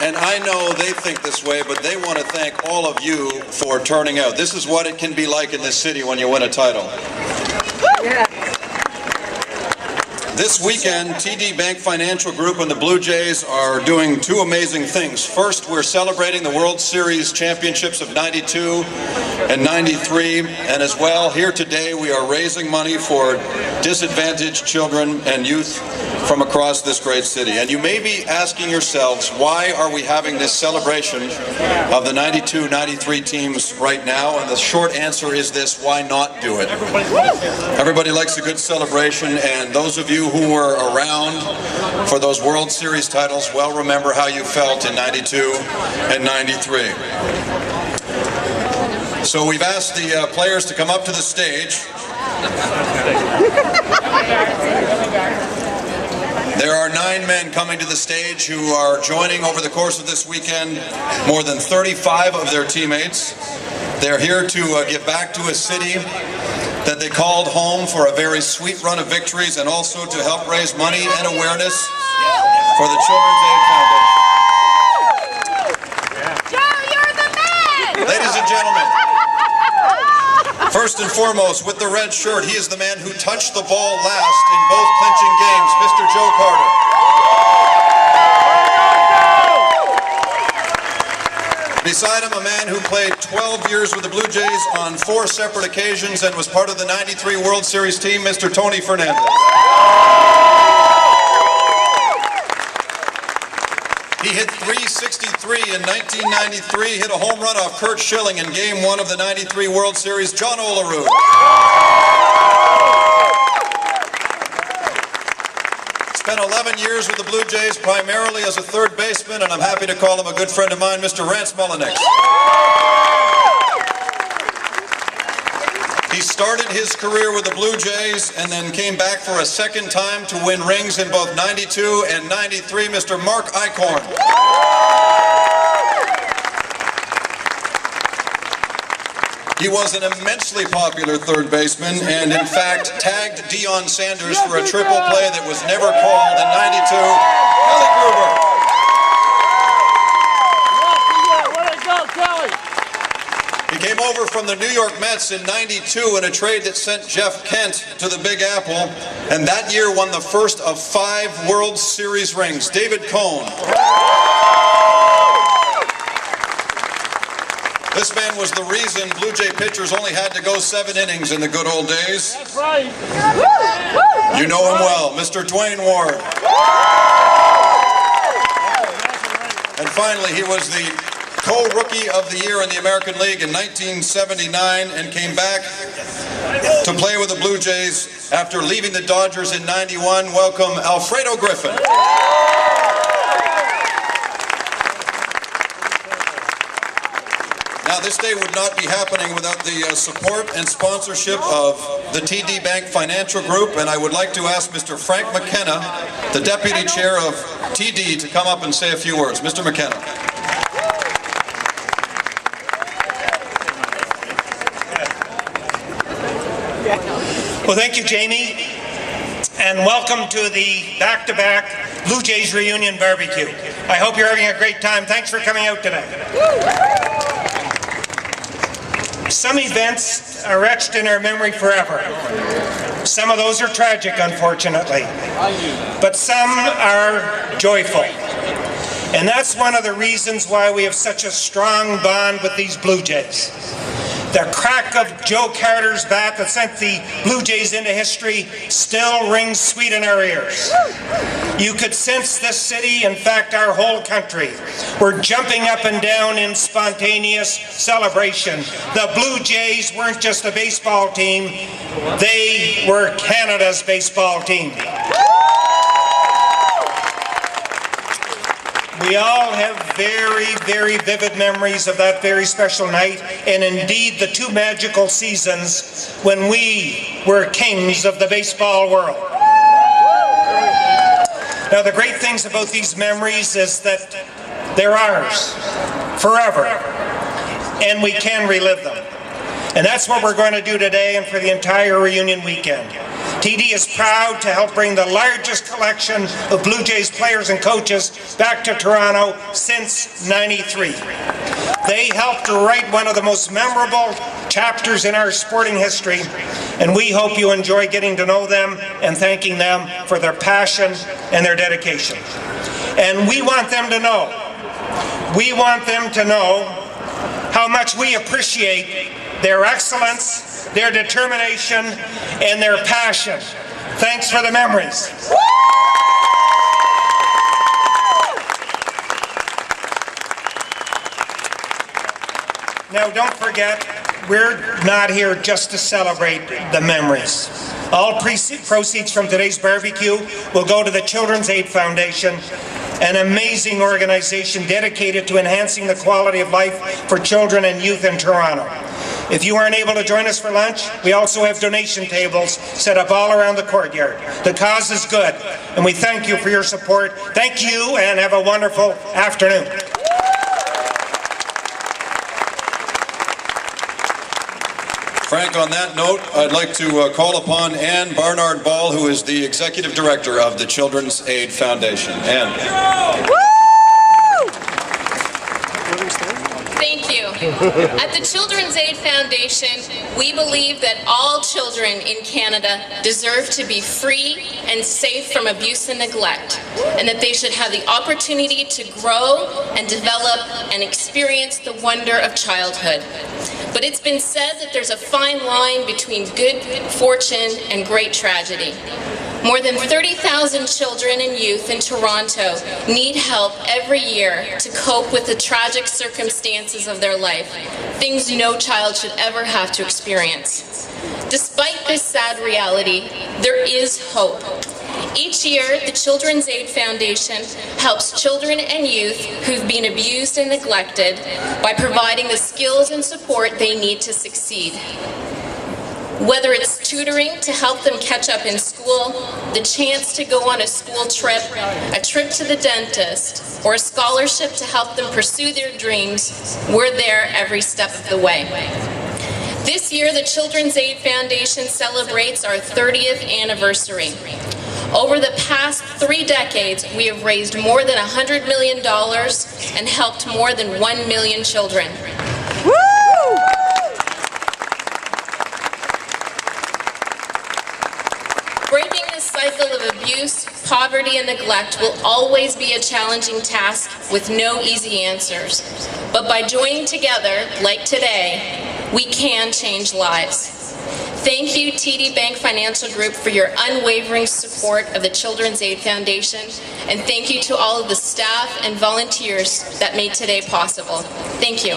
And I know they think this way, but they want to thank all of you for turning out. This is what it can be like in this city when you win a title. Yeah. This weekend, TD Bank Financial Group and the Blue Jays are doing two amazing things. First, we're celebrating the World Series championships of '92 and '93, and as well, here today we are raising money for disadvantaged children and youth from across this great city. And you may be asking yourselves, why are we having this celebration of the '92-'93 teams right now? And the short answer is this: why not do it? Everybody likes a good celebration, and those of you who were around for those World Series titles well remember how you felt in '92 and '93. So we've asked the players to come up to the stage. There are 9 men coming to the stage who are joining over the course of this weekend more than 35 of their teammates. They're here to give back to a city that they called home for a very sweet run of victories, and also to help raise money and awareness for the Children's Aid Foundation. Joe, you're the man! Ladies and gentlemen, first and foremost, with the red shirt, he is the man who touched the ball last in both clinching games, Mr. Joe Carter. Beside him, a man who played 12 years with the Blue Jays on 4 separate occasions and was part of the '93 World Series team, Mr. Tony Fernandez. He hit .363 in 1993, hit a home run off Curt Schilling in Game 1 of the '93 World Series, John Olerud. Spent 11 years with the Blue Jays, primarily as a third baseman, and I'm happy to call him a good friend of mine, Mr. Rance Mulliniks. He started his career with the Blue Jays and then came back for a second time to win rings in both '92 and '93, Mr. Mark Eichhorn. He was an immensely popular third baseman and, in fact, tagged Deion Sanders for a triple play that was never called in '92. Kelly Gruber. Way to go, Kelly! He came over from the New York Mets in '92 in a trade that sent Jeff Kent to the Big Apple, and that year won the first of 5 World Series rings. David Cone. This man was the reason Blue Jay pitchers only had to go 7 innings in the good old days. That's right. You know him well, Mr. Dwayne Ward. And finally, he was the co-rookie of the year in the American League in 1979 and came back to play with the Blue Jays after leaving the Dodgers in '91. Welcome, Alfredo Griffin. Now, this day would not be happening without the support and sponsorship of the TD Bank Financial Group, and I would like to ask Mr. Frank McKenna, the Deputy Chair of TD, to come up and say a few words. Mr. McKenna. Well, thank you, Jamie, and welcome to the back-to-back Blue Jays Reunion Barbecue. I hope you're having a great time. Thanks for coming out today. Some events are etched in our memory forever. Some of those are tragic, unfortunately, but some are joyful. And that's one of the reasons why we have such a strong bond with these Blue Jays. The crack of Joe Carter's bat that sent the Blue Jays into history still rings sweet in our ears. You could sense this city, in fact our whole country, were jumping up and down in spontaneous celebration. The Blue Jays weren't just a baseball team, they were Canada's baseball team. We all have very, very vivid memories of that very special night, and indeed the 2 magical seasons when we were kings of the baseball world. Now, the great things about these memories is that they're ours forever, and we can relive them. And that's what we're going to do today and for the entire reunion weekend. TD is proud to help bring the largest collection of Blue Jays players and coaches back to Toronto since '93. They helped to write one of the most memorable chapters in our sporting history, and we hope you enjoy getting to know them and thanking them for their passion and their dedication. And we want them to know how much we appreciate their excellence, their determination, and their passion. Thanks for the memories. Now, don't forget, we're not here just to celebrate the memories. All proceeds from today's barbecue will go to the Children's Aid Foundation, an amazing organization dedicated to enhancing the quality of life for children and youth in Toronto. If you aren't able to join us for lunch, we also have donation tables set up all around the courtyard. The cause is good, and we thank you for your support. Thank you, and have a wonderful afternoon. Frank, on that note, I'd like to call upon Ann Barnard-Ball, who is the Executive Director of the Children's Aid Foundation. Ann. Thank you. At the Children's Aid Foundation, we believe that all children in Canada deserve to be free and safe from abuse and neglect, and that they should have the opportunity to grow and develop and experience the wonder of childhood. But it's been said that there's a fine line between good fortune and great tragedy. More than 30,000 children and youth in Toronto need help every year to cope with the tragic circumstances of their life, things no child should ever have to experience. Despite this sad reality, there is hope. Each year, the Children's Aid Foundation helps children and youth who've been abused and neglected by providing the skills and support they need to succeed. Whether it's tutoring to help them catch up in school, the chance to go on a school trip, a trip to the dentist, or a scholarship to help them pursue their dreams, we're there every step of the way. This year, the Children's Aid Foundation celebrates our 30th anniversary. Over the past 3 decades, we have raised more than $100 million and helped more than 1 million children. Breaking this cycle of abuse, poverty, and neglect will always be a challenging task with no easy answers. But by joining together, like today, we can change lives. Thank you, TD Bank Financial Group, for your unwavering support of the Children's Aid Foundation, and thank you to all of the staff and volunteers that made today possible. Thank you.